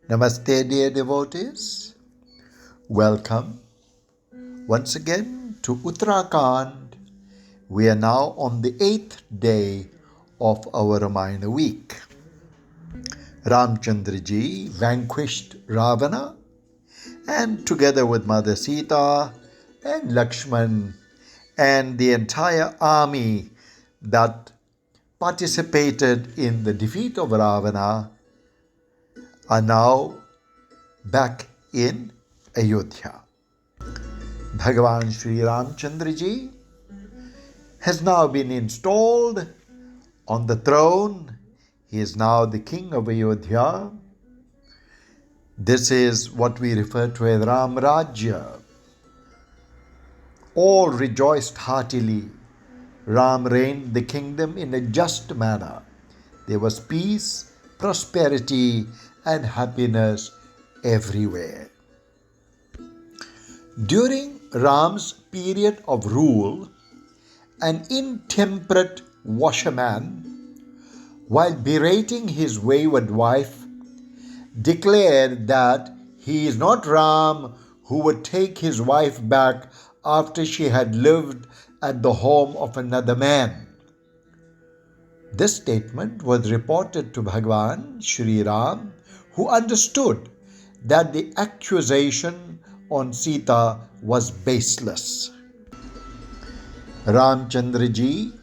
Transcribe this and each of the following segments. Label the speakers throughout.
Speaker 1: Namaste, dear devotees. Welcome once again to Uttarakhand. We are now on the 8th day of our Ramayana week. Ramchandraji vanquished Ravana and together with Mother Sita and Lakshman and the entire army that participated in the defeat of Ravana are now back in Ayodhya. Bhagavan Sri Ramchandraji has now been installed on the throne. He is now the king of Ayodhya. This is what we refer to as Maharajh. All rejoiced heartily. Ram reigned the kingdom in a just manner. There was peace, prosperity, and happiness everywhere. During Ram's period of rule, an intemperate washerman, while berating his wayward wife, declared that he is not Ram who would take his wife back after she had lived at the home of another man. This statement was reported to Bhagavan Sri Ram, who understood that the accusation on Sita was baseless. Ramchandraji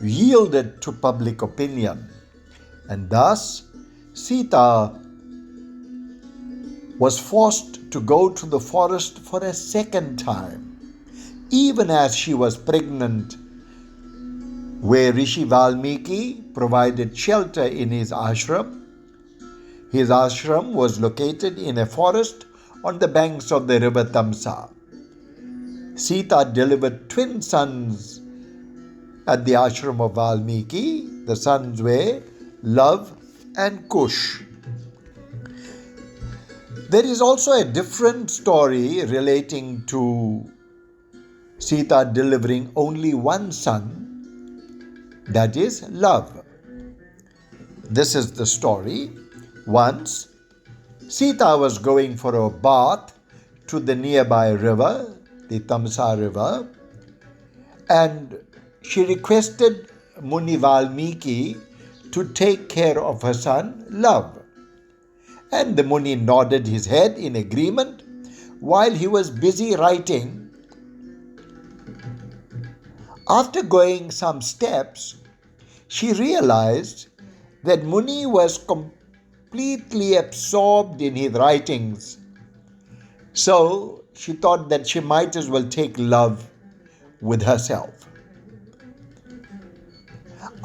Speaker 1: yielded to public opinion, and thus Sita was forced to go to the forest for a second time, even as she was pregnant, where Rishi Valmiki provided shelter in his ashram. His ashram was located in a forest on the banks of the river Tamsa. Sita delivered twin sons at the ashram of Valmiki. The sons were Love and Kush. There is also a different story relating to Sita delivering only one son, that is Love. This is the story. Once, Sita was going for a bath to the nearby river, the Tamsa river, and she requested Muni Valmiki to take care of her son, Love. And the Muni nodded his head in agreement while he was busy writing. After going some steps, she realized that Muni was completely absorbed in his writings. So she thought that she might as well take Love with herself.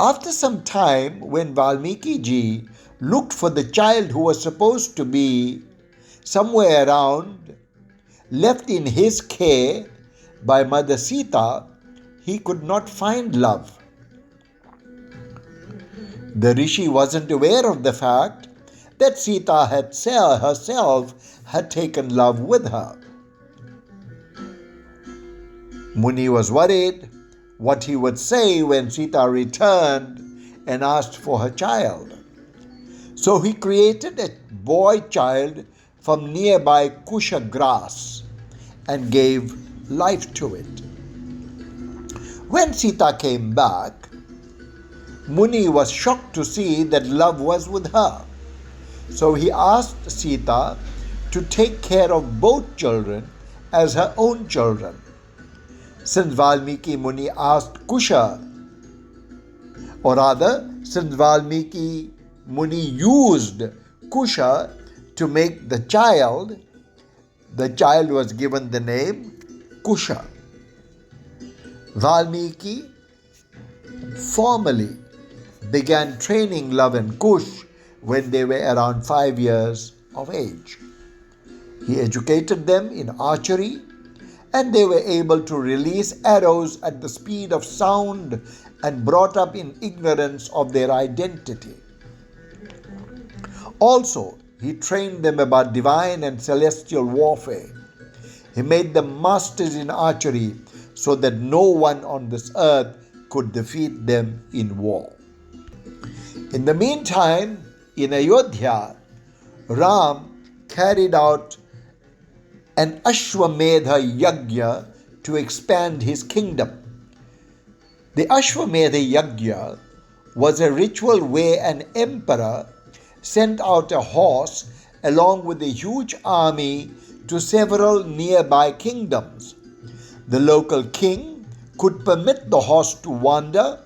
Speaker 1: After some time, when Valmiki ji looked for the child who was supposed to be somewhere around, left in his care by Mother Sita, he could not find Love. The Rishi wasn't aware of the fact that Sita herself had taken Love with her. Muni was worried what he would say when Sita returned and asked for her child. So he created a boy child from nearby kusha grass and gave life to it. When Sita came back, Muni was shocked to see that Love was with her. So he asked Sita to take care of both children as her own children. Since Valmiki Muni asked Kusha, or rather, since Valmiki Muni used Kusha to make the child was given the name Kusha. Valmiki formally began training Love and Kush when they were around 5 years of age. He educated them in archery, and they were able to release arrows at the speed of sound and brought up in ignorance of their identity. Also, he trained them about divine and celestial warfare. He made them masters in archery so that no one on this earth could defeat them in war. In the meantime, in Ayodhya, Ram carried out an Ashwamedha Yajna to expand his kingdom. The Ashwamedha Yajna was a ritual where an emperor sent out a horse along with a huge army to several nearby kingdoms. The local king could permit the horse to wander,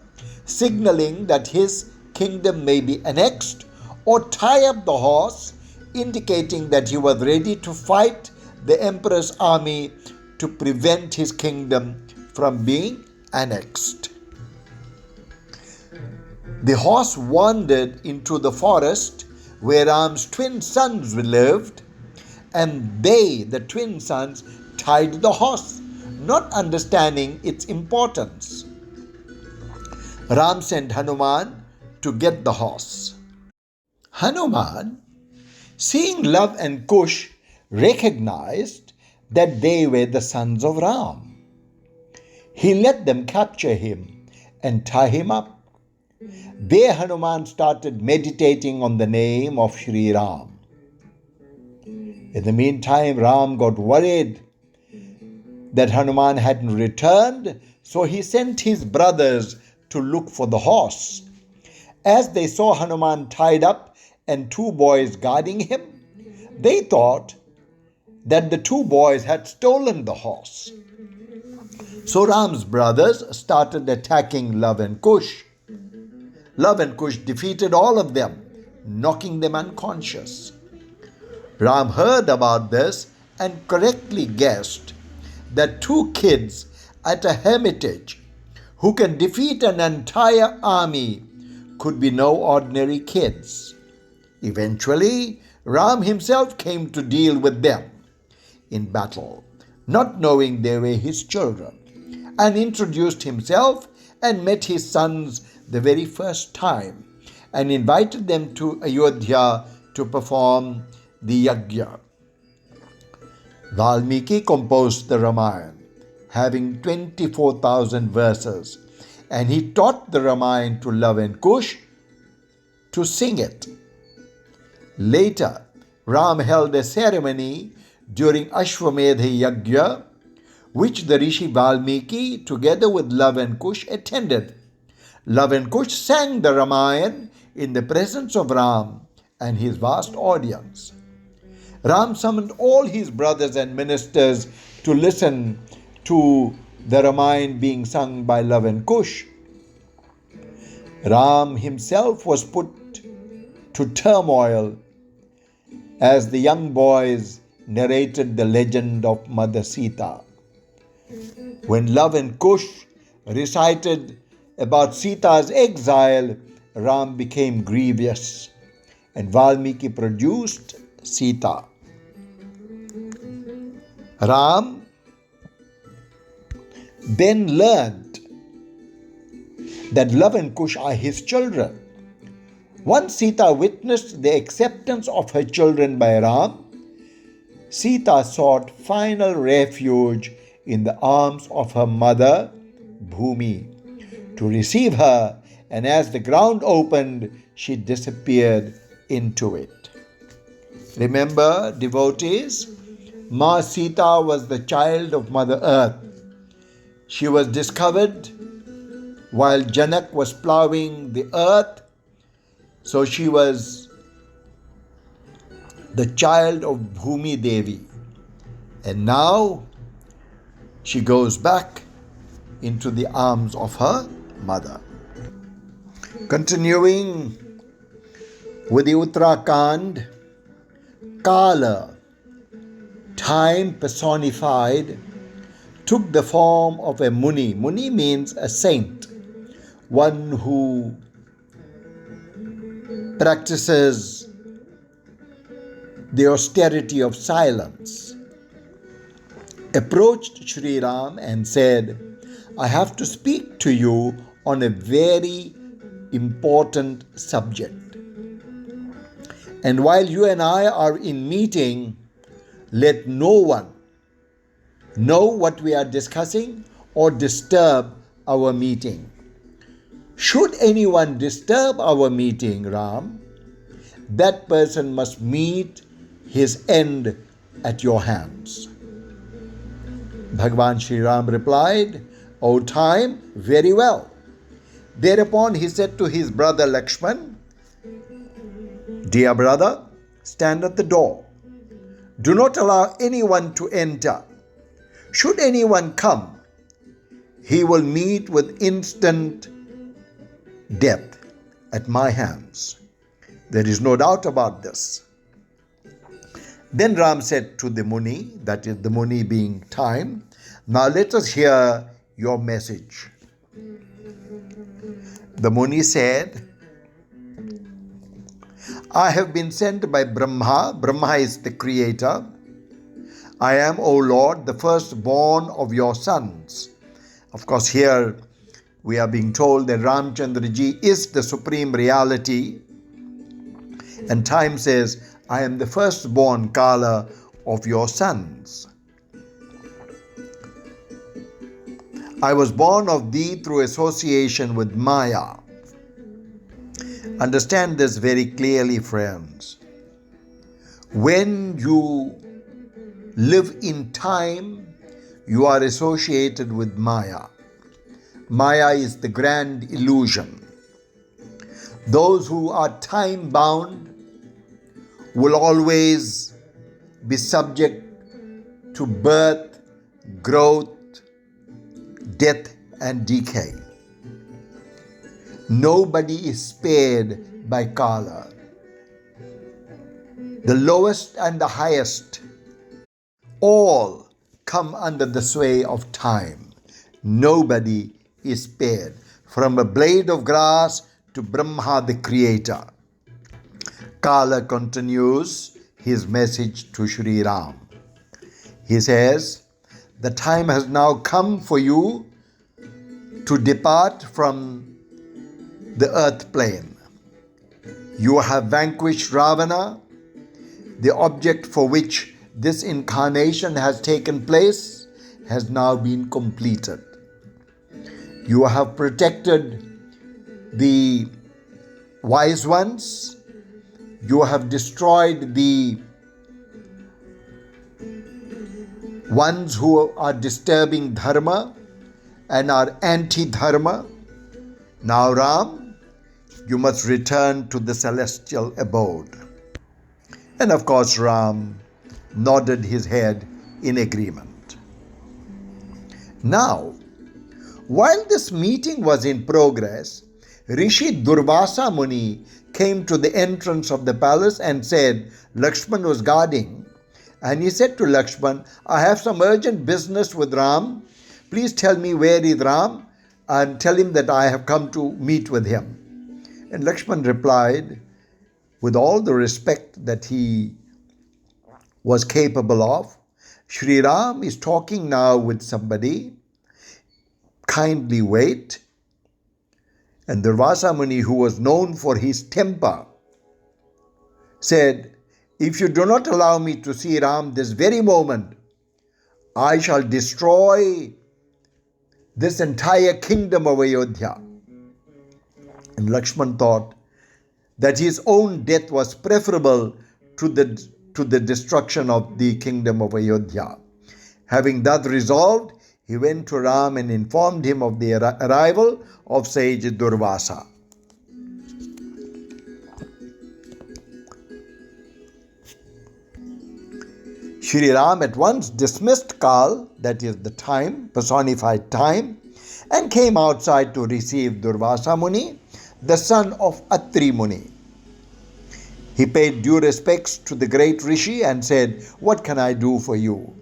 Speaker 1: signaling that his kingdom may be annexed, or tie up the horse, indicating that he was ready to fight the emperor's army to prevent his kingdom from being annexed. The horse wandered into the forest where Ram's twin sons lived, and they, the twin sons, tied the horse, not understanding its importance. Ram sent Hanuman to get the horse. Hanuman, seeing Lava and Kush, recognized that they were the sons of Ram. He let them capture him and tie him up. There Hanuman started meditating on the name of Sri Ram. In the meantime, Ram got worried that Hanuman hadn't returned, so he sent his brothers to look for the horse. As they saw Hanuman tied up and two boys guarding him, they thought that the two boys had stolen the horse. So Ram's brothers started attacking Lava and Kush. Lava and Kush defeated all of them, knocking them unconscious. Ram heard about this and correctly guessed that two kids at a hermitage who can defeat an entire army could be no ordinary kids. Eventually, Ram himself came to deal with them in battle, not knowing they were his children, and introduced himself and met his sons the very first time and invited them to Ayodhya to perform the yajna. Valmiki composed the Ramayan, having 24,000 verses, and he taught the Ramayan to Lava and Kush to sing it. Later, Ram held a ceremony during Ashwamedha Yajna, which the Rishi Valmiki, together with Lava and Kush, attended. Lava and Kush sang the Ramayan in the presence of Ram and his vast audience. Ram summoned all his brothers and ministers to listen to the Ramayan being sung by Lava and Kush. Ram himself was put to turmoil as the young boys narrated the legend of Mother Sita. When Lava and Kush recited about Sita's exile, Ram became grievous, and Valmiki produced Sita. Ram then learned that Lava and Kush are his children. Once Sita witnessed the acceptance of her children by Ram, Sita sought final refuge in the arms of her mother, Bhumi, to receive her, and as the ground opened, she disappeared into it. Remember, devotees, Ma Sita was the child of Mother Earth. She was discovered while Janak was ploughing the earth, so she was the child of Bhumi Devi. And now she goes back into the arms of her mother. Continuing with the Uttarakhand, Kala, time personified, took the form of a Muni. Muni means a saint, one who practices the austerity of silence. Approached Sri Ram and said, I have to speak to you on a very important subject. And while you and I are in meeting, let no one know what we are discussing or disturb our meeting. Should anyone disturb our meeting, Ram, that person must meet his end at your hands. Bhagavan Sri Ram replied, O time, very well. Thereupon he said to his brother Lakshman, Dear brother, stand at the door. Do not allow anyone to enter. Should anyone come, he will meet with instant death at my hands. There is no doubt about this. Then Ram said to the Muni, that is the Muni being time, now let us hear your message. The Muni said, I have been sent by Brahma. Brahma is the creator. I am, O Lord, the firstborn of your sons. Of course, here we are being told that Ramchandraji is the supreme reality. And time says, I am the firstborn Kala of your sons. I was born of thee through association with Maya. Understand this very clearly, friends. When you live in time, you are associated with Maya. Maya is the grand illusion. Those who are time bound will always be subject to birth, growth, death, and decay. Nobody is spared by Kala. The lowest and the highest all come under the sway of time. Nobody is spared. From a blade of grass to Brahma the creator. Kala continues his message to Sri Ram. He says, the time has now come for you to depart from the earth plane. You have vanquished Ravana, the object for which this incarnation has taken place has now been completed. You have protected the wise ones. You have destroyed the ones who are disturbing dharma and are anti-dharma. Now, Ram, you must return to the celestial abode. And of course, Ram nodded his head in agreement. Now, while this meeting was in progress, Rishi Durvasa Muni came to the entrance of the palace and said, Lakshman was guarding, and he said to Lakshman, I have some urgent business with Ram. Please tell me where is Ram and tell him that I have come to meet with him. And Lakshman replied, with all the respect that he was capable of, Sri Ram is talking now with somebody. Kindly wait. And Durvasa Muni, who was known for his temper, said, if you do not allow me to see Ram this very moment, I shall destroy this entire kingdom of Ayodhya. And Lakshman thought that his own death was preferable to the destruction of the kingdom of Ayodhya. Having thus resolved, he went to Ram and informed him of the arrival of sage Durvasa. Shri Ram at once dismissed Kal, that is the time, personified time, and came outside to receive Durvasa Muni, the son of Atri Muni. He paid due respects to the great Rishi and said, what can I do for you?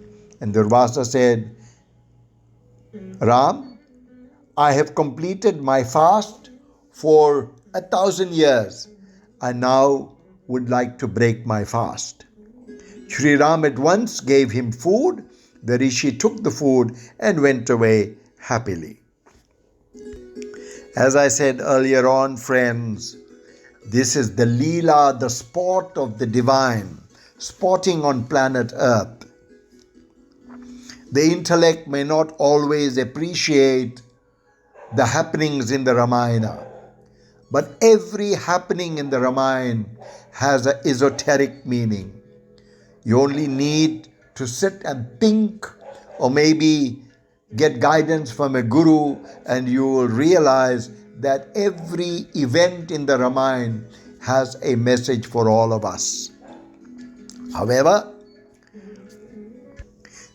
Speaker 1: And Durvasa said, Ram, I have completed my fast for 1,000 years. I now would like to break my fast. Sri Ram at once gave him food. The Rishi took the food and went away happily. As I said earlier on, friends, this is the Leela, the sport of the divine, sporting on planet Earth. The intellect may not always appreciate the happenings in the Ramayana, But every happening in the Ramayana has an esoteric meaning. You only need to sit and think, or maybe get guidance from a guru, and you will realize that every event in the Ramayana has a message for all of us. However,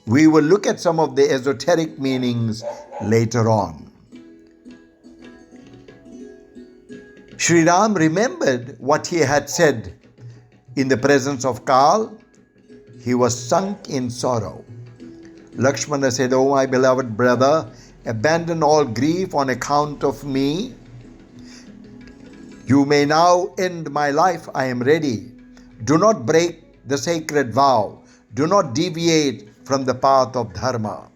Speaker 1: we will look at some of the esoteric meanings later on. Sri Ram remembered what he had said in the presence of Kal. He was sunk in sorrow. Lakshmana said, "O my beloved brother, abandon all grief on account of me. You may now end my life. I am ready. Do not break the sacred vow. Do not deviate from the path of dharma."